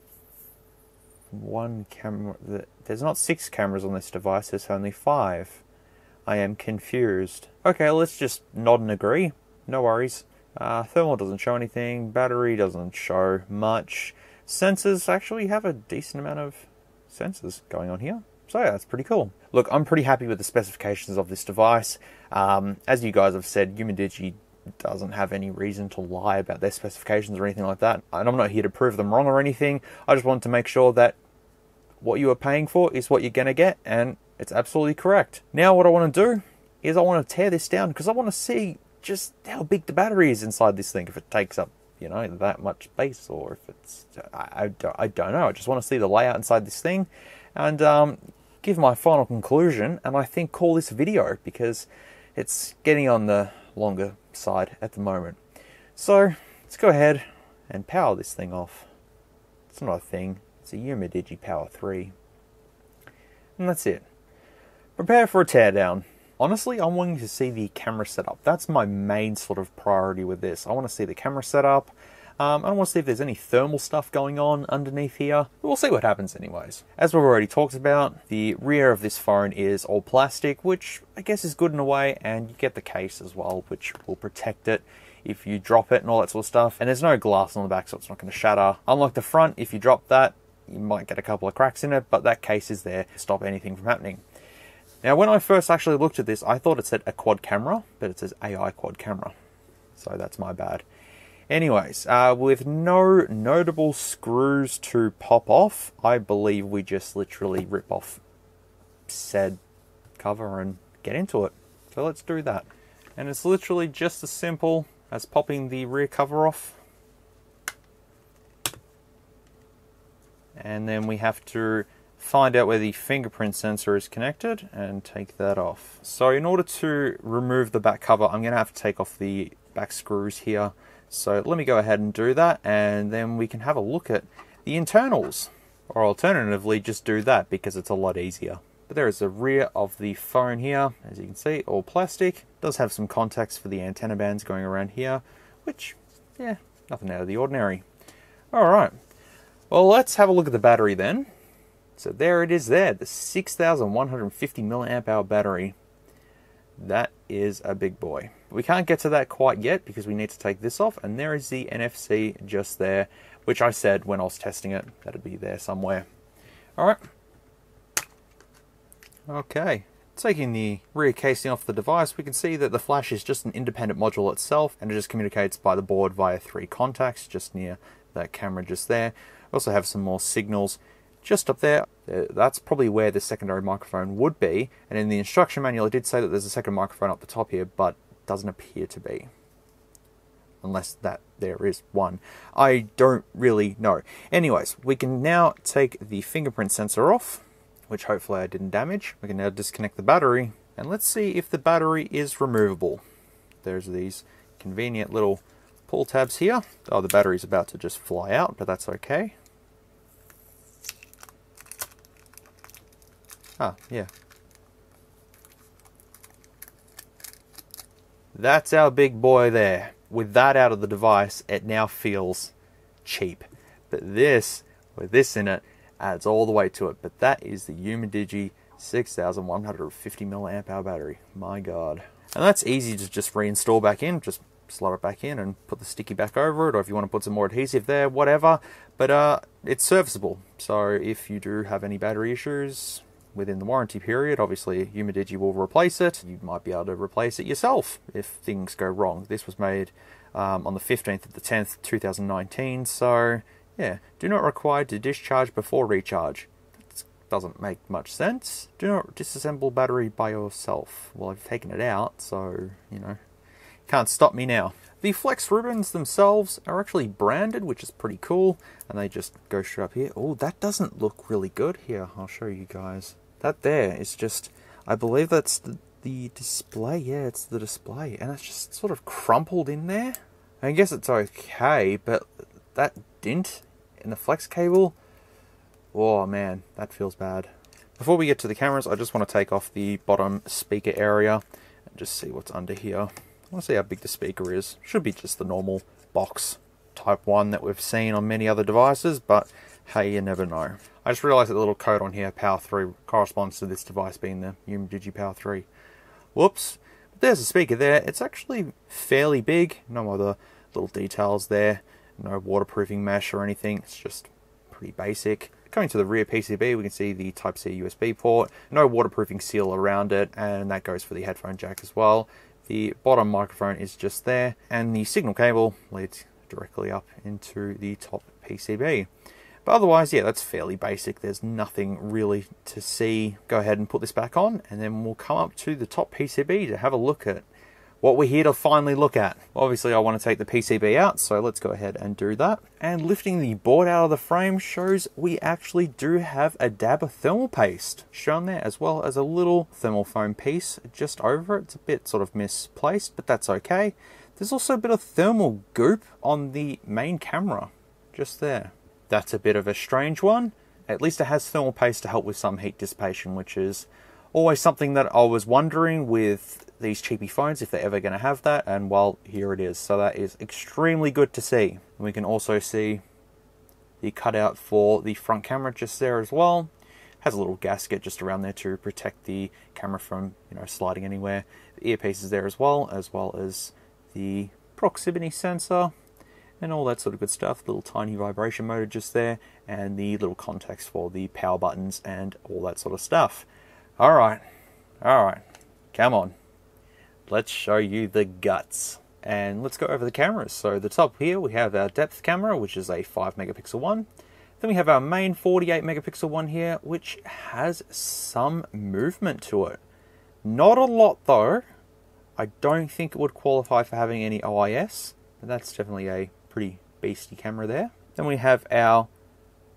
one camera? There's not 6 cameras on this device, there's only 5. I am confused. Okay, let's just nod and agree. No worries. Thermal doesn't show anything. Battery doesn't show much. Sensors actually have a decent amount of sensors going on here. So yeah, that's pretty cool. Look, I'm pretty happy with the specifications of this device. As you guys have said, Umidigi doesn't have any reason to lie about their specifications or anything like that. And I'm not here to prove them wrong or anything. I just want to make sure that what you are paying for is what you're going to get, and it's absolutely correct. Now what I want to do is I want to tear this down because I want to see just how big the battery is inside this thing, if it takes up, you know, that much space, or if it's, I don't know. I just want to see the layout inside this thing and give my final conclusion, and I think call this a video because it's getting on the longer side at the moment. So let's go ahead and power this thing off. It's not a thing, it's a Umidigi Power 3. And that's it. Prepare for a teardown. Honestly, I'm wanting to see the camera setup. That's my main sort of priority with this. I want to see the camera setup. I want to see if there's any thermal stuff going on underneath here. We'll see what happens anyways. As we've already talked about, the rear of this phone is all plastic, which I guess is good in a way, and you get the case as well, which will protect it if you drop it and all that sort of stuff. And there's no glass on the back, so it's not going to shatter. Unlike the front, if you drop that, you might get a couple of cracks in it, but that case is there to stop anything from happening. Now, when I first actually looked at this, I thought it said a quad camera, but it says AI quad camera. So that's my bad. Anyways, with no notable screws to pop off, I believe we just literally rip off said cover and get into it. So let's do that. And it's literally just as simple as popping the rear cover off. And then we have to find out where the fingerprint sensor is connected and take that off. So in order to remove the back cover, I'm going to have to take off the back screws here. So let me go ahead and do that, and then we can have a look at the internals. Or alternatively, just do that because it's a lot easier. But there is the rear of the phone here, as you can see, all plastic. It does have some contacts for the antenna bands going around here, which, yeah, nothing out of the ordinary. Alright, well, let's have a look at the battery then. So there it is there, the 6,150 milliamp hour battery. That is a big boy. We can't get to that quite yet because we need to take this off, and there is the NFC just there, which I said when I was testing it, that'd be there somewhere. Alright. Okay. Taking the rear casing off the device, we can see that the flash is just an independent module itself, and it just communicates by the board via 3 contacts just near that camera just there. We also have some more signals just up there. That's probably where the secondary microphone would be, and in the instruction manual it did say that there's a second microphone up the top here, but it doesn't appear to be, unless that there is one. I don't really know. Anyways, we can now take the fingerprint sensor off, which hopefully I didn't damage. We can now disconnect the battery, and let's see if the battery is removable. There's these convenient little pull tabs here. Oh, the battery's about to just fly out, but that's okay. Ah, yeah. That's our big boy there. With that out of the device, it now feels cheap. But this, with this in it, adds all the way to it. But that is the Umidigi 6,150 milliamp hour battery. My God. And that's easy to just reinstall back in. Just slot it back in and put the sticky back over it, or if you want to put some more adhesive there, whatever. But it's serviceable. So if you do have any battery issues, within the warranty period, obviously Umidigi will replace it. You might be able to replace it yourself if things go wrong. This was made on the 15th of the 10th, 2019, so yeah, do not require to discharge before recharge. That doesn't make much sense. Do not disassemble battery by yourself. Well, I've taken it out, so, you know, can't stop me now. The flex ribbons themselves are actually branded, which is pretty cool, and they just go straight up here. Oh, that doesn't look really good here. I'll show you guys. That there is just, I believe that's the display. Yeah, it's the display, and it's just sort of crumpled in there. I guess it's okay, but that dint in the flex cable, oh man, that feels bad. Before we get to the cameras, I just want to take off the bottom speaker area and just see what's under here. I want to see how big the speaker is. Should be just the normal box type one that we've seen on many other devices, but hey, you never know. I just realised that the little code on here, Power 3, corresponds to this device being the Umidigi Power 3. Whoops. But there's a speaker there. It's actually fairly big. No other little details there. No waterproofing mesh or anything. It's just pretty basic. Coming to the rear PCB, we can see the Type-C USB port. No waterproofing seal around it, and that goes for the headphone jack as well. The bottom microphone is just there, and the signal cable leads directly up into the top PCB. But otherwise, yeah, that's fairly basic. There's nothing really to see. Go ahead and put this back on, and then we'll come up to the top PCB to have a look at what we're here to finally look at. Obviously, I want to take the PCB out, so let's go ahead and do that. And lifting the board out of the frame shows we actually do have a dab of thermal paste shown there, as well as a little thermal foam piece just over it. It's a bit sort of misplaced, but that's okay. There's also a bit of thermal goop on the main camera, just there. That's a bit of a strange one. At least it has thermal paste to help with some heat dissipation, which is always something that I was wondering with these cheapy phones, if they're ever going to have that, and well, here it is. So that is extremely good to see. We can also see the cutout for the front camera just there as well. Has a little gasket just around there to protect the camera from, you know, sliding anywhere. The earpiece is there as well as the proximity sensor and all that sort of good stuff. Little tiny vibration motor just there, and the little contacts for the power buttons and all that sort of stuff. Alright, come on. Let's show you the guts. And let's go over the cameras. So the top here we have our depth camera, which is a 5 megapixel one. Then we have our main 48 megapixel one here, which has some movement to it. Not a lot though. I don't think it would qualify for having any OIS, but that's definitely a pretty beastie camera there. Then we have our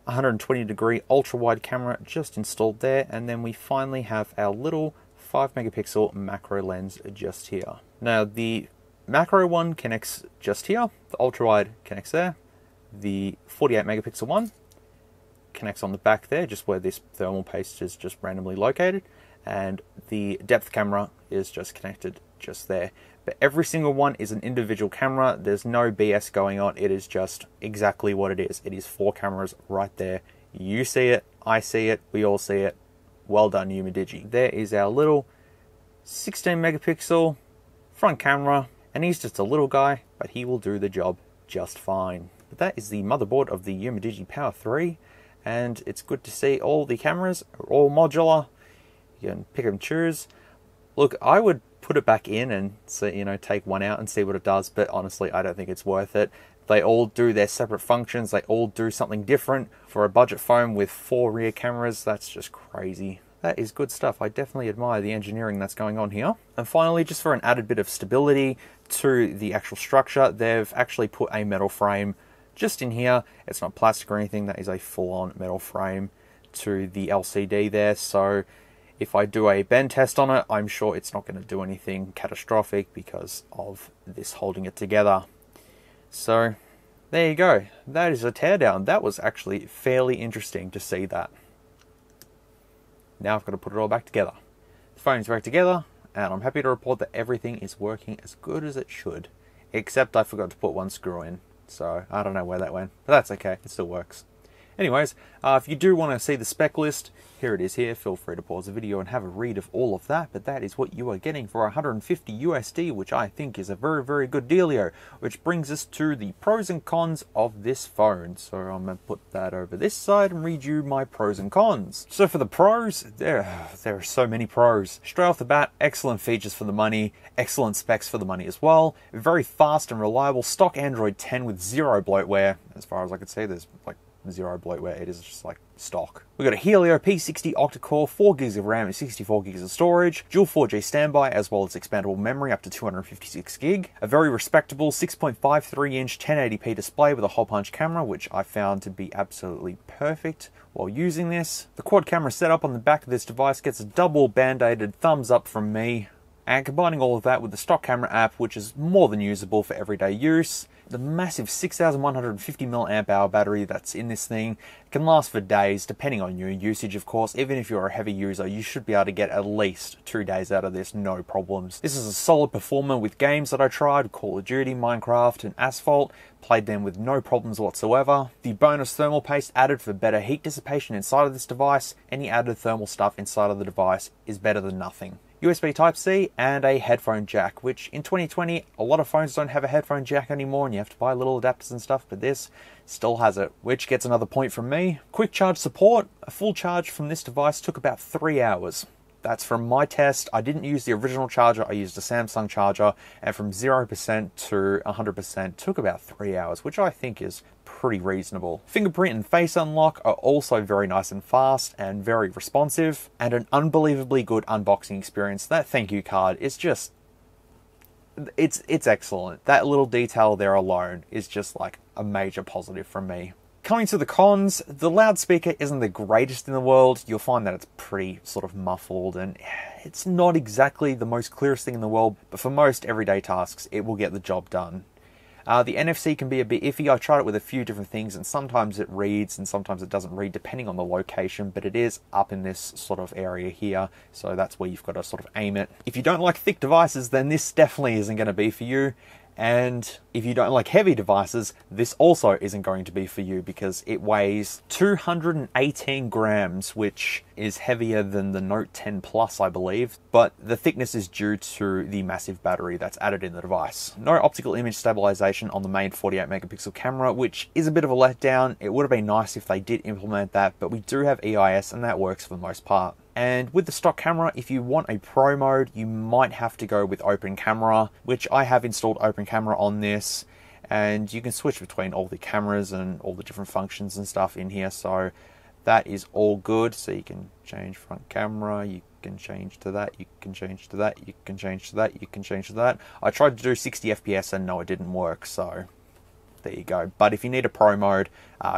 120 degree ultra wide camera just installed there, and then we finally have our little 5 megapixel macro lens just here. Now the macro one connects just here, the ultra wide connects there, the 48 megapixel one connects on the back there, just where this thermal paste is just randomly located, and the depth camera is just connected just there. But every single one is an individual camera. There's no BS going on. It is just exactly what it is. It is 4 cameras right there. You see it, I see it, we all see it. Well done, Umidigi. There is our little 16 megapixel front camera, and he's just a little guy, but he will do the job just fine. But that is the motherboard of the Umidigi Power 3, and it's good to see all the cameras are all modular. You can pick and choose. Look, I would put it back in and see, you know, take one out and see what it does, but honestly, I don't think it's worth it. They all do their separate functions. They all do something different. For a budget phone with 4 rear cameras, that's just crazy. That is good stuff. I definitely admire the engineering that's going on here. And finally, just for an added bit of stability to the actual structure, they've actually put a metal frame just in here. It's not plastic or anything. That is a full-on metal frame to the LCD there. So if I do a bend test on it, I'm sure it's not going to do anything catastrophic because of this holding it together. So there you go. That is a teardown. That was actually fairly interesting to see that. Now I've got to put it all back together. The phone's back together, and I'm happy to report that everything is working as good as it should. Except I forgot to put one screw in. So I don't know where that went, but that's okay. It still works. Anyways, if you do want to see the spec list, here it is here. Feel free to pause the video and have a read of all of that, but that is what you are getting for 150 USD, which I think is a very, very good dealio, which brings us to the pros and cons of this phone. So I'm going to put that over this side and read you my pros and cons. So for the pros, there are so many pros. Straight off the bat, excellent features for the money, excellent specs for the money as well, very fast and reliable, stock Android 10 with zero bloatware. As far as I could see, there's like zero bloatware. It is just like stock. We've got a Helio P60 octa-core, 4 gigs of RAM and 64 gigs of storage, dual 4G standby, as well as expandable memory up to 256 gig, a very respectable 6.53-inch 1080p display with a hole punch camera, which I found to be absolutely perfect while using this. The quad camera setup on the back of this device gets a double band-aided thumbs up from me, and combining all of that with the stock camera app, which is more than usable for everyday use, the massive 6150 mAh battery that's in this thing can last for days, depending on your usage, of course. Even if you're a heavy user, you should be able to get at least 2 days out of this, no problems. This is a solid performer with games that I tried, Call of Duty, Minecraft, and Asphalt. Played them with no problems whatsoever. The bonus thermal paste added for better heat dissipation inside of this device. Any added thermal stuff inside of the device is better than nothing. USB Type-C and a headphone jack, which in 2020, a lot of phones don't have a headphone jack anymore and you have to buy little adapters and stuff, but this still has it, which gets another point from me. Quick charge support. A full charge from this device took about 3 hours. That's from my test. I didn't use the original charger, I used a Samsung charger, and from 0% to 100% took about 3 hours, which I think is pretty reasonable. Fingerprint and face unlock are also very nice and fast and very responsive, and an unbelievably good unboxing experience. That thank you card is just, it's excellent. That little detail there alone is just like a major positive from me. Coming to the cons, the loudspeaker isn't the greatest in the world. You'll find that it's pretty sort of muffled and it's not exactly the most clearest thing in the world, but for most everyday tasks, it will get the job done. The NFC can be a bit iffy. I tried it with a few different things and sometimes it reads and sometimes it doesn't read depending on the location, but it is up in this sort of area here, so that's where you've got to sort of aim it. If you don't like thick devices, then this definitely isn't going to be for you. And if you don't like heavy devices, this also isn't going to be for you because it weighs 218 grams, which is heavier than the Note 10 Plus, I believe. But the thickness is due to the massive battery that's added in the device. No optical image stabilization on the main 48 megapixel camera, which is a bit of a letdown. It would have been nice if they did implement that, but we do have EIS and that works for the most part. And with the stock camera, if you want a pro mode, you might have to go with open camera, which I have installed open camera on this, and you can switch between all the cameras and all the different functions and stuff in here, so that is all good. So you can change front camera, you can change to that, you can change to that, you can change to that, you can change to that. I tried to do 60 FPS and no, it didn't work, so there you go. But if you need a pro mode,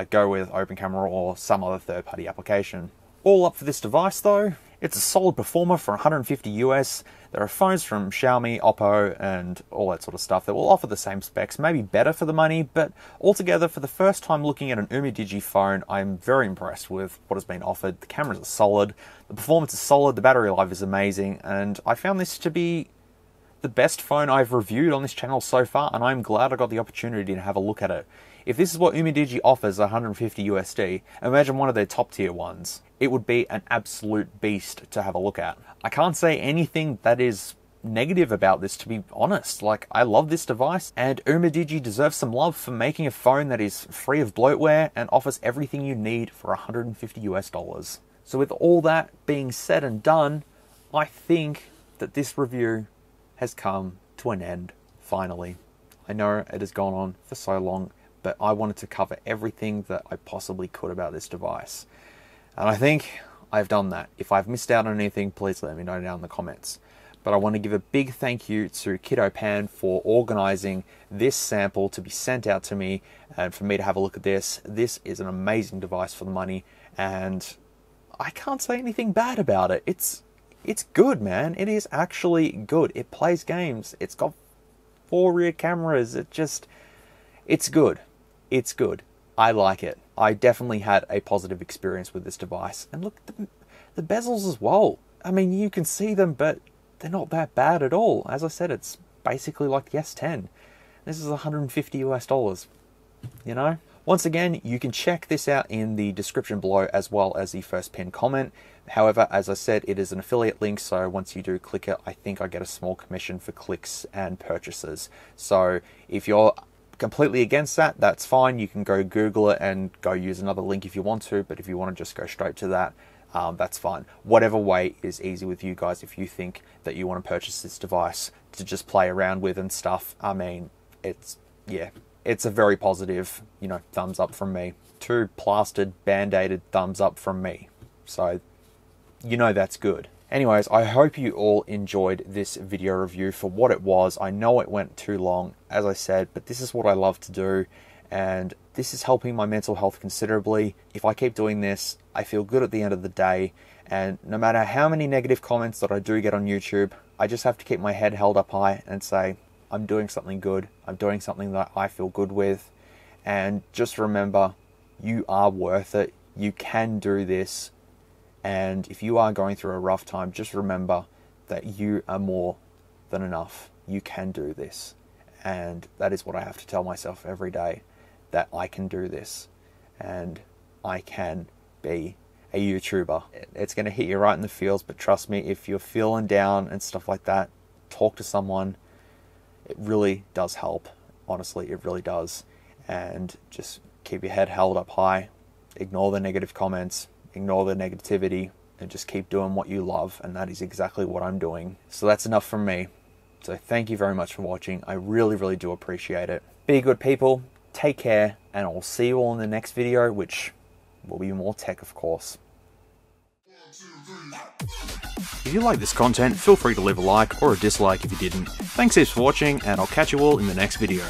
go with open camera or some other third-party application. All up for this device though, it's a solid performer for 150 US. There are phones from Xiaomi, Oppo, and all that sort of stuff that will offer the same specs, maybe better for the money, but altogether, for the first time looking at an Umidigi phone, I'm very impressed with what has been offered. The cameras are solid, the performance is solid, the battery life is amazing, and I found this to be the best phone I've reviewed on this channel so far, and I'm glad I got the opportunity to have a look at it. If this is what Umidigi offers 150 USD, imagine one of their top tier ones. It would be an absolute beast to have a look at. I can't say anything that is negative about this, to be honest. Like, I love this device, and Umidigi deserves some love for making a phone that is free of bloatware and offers everything you need for 150 US dollars. So with all that being said and done, I think that this review has come to an end, finally. I know it has gone on for so long, but I wanted to cover everything that I possibly could about this device. And I think I've done that. If I've missed out on anything, please let me know down in the comments. But I want to give a big thank you to Kidopan for organising this sample to be sent out to me and for me to have a look at this. This is an amazing device for the money, and I can't say anything bad about it. It's good, man. It is actually good. It plays games. It's got 4 rear cameras. It's good. It's good. I like it. I definitely had a positive experience with this device. And look, the bezels as well. I mean, you can see them, but they're not that bad at all. As I said, it's basically like the S10. This is 150 US dollars, you know? Once again, you can check this out in the description below as well as the first pinned comment. However, as I said, it is an affiliate link, so once you do click it, I think I get a small commission for clicks and purchases. So if you're completely against that, that's fine. You can go Google it and go use another link if you want to, but if you want to just go straight to that, that's fine. Whatever way is easy with you guys. If you think that you want to purchase this device to just play around with and stuff, I mean, it's a very positive, thumbs up from me. 2 plastered, band-aided thumbs up from me. So, that's good. Anyways, I hope you all enjoyed this video review for what it was. I know it went too long, as I said, but this is what I love to do, and this is helping my mental health considerably. If I keep doing this, I feel good at the end of the day, and no matter how many negative comments that I do get on YouTube, I just have to keep my head held up high and say, I'm doing something good. I'm doing something that I feel good with. And just remember, you are worth it. You can do this. And if you are going through a rough time, just remember that you are more than enough. You can do this. And that is what I have to tell myself every day, that I can do this. And I can be a YouTuber. It's going to hit you right in the feels, but trust me, if you're feeling down and stuff like that, talk to someone. It really does help. Honestly, it really does. And just keep your head held up high. Ignore the negative comments. Ignore the negativity. And just keep doing what you love. And that is exactly what I'm doing. So that's enough from me. So thank you very much for watching. I really, really do appreciate it. Be good people. Take care. And I'll see you all in the next video, which will be more tech, of course. If you like this content, feel free to leave a like or a dislike if you didn't. Thanks heaps for watching, and I'll catch you all in the next video.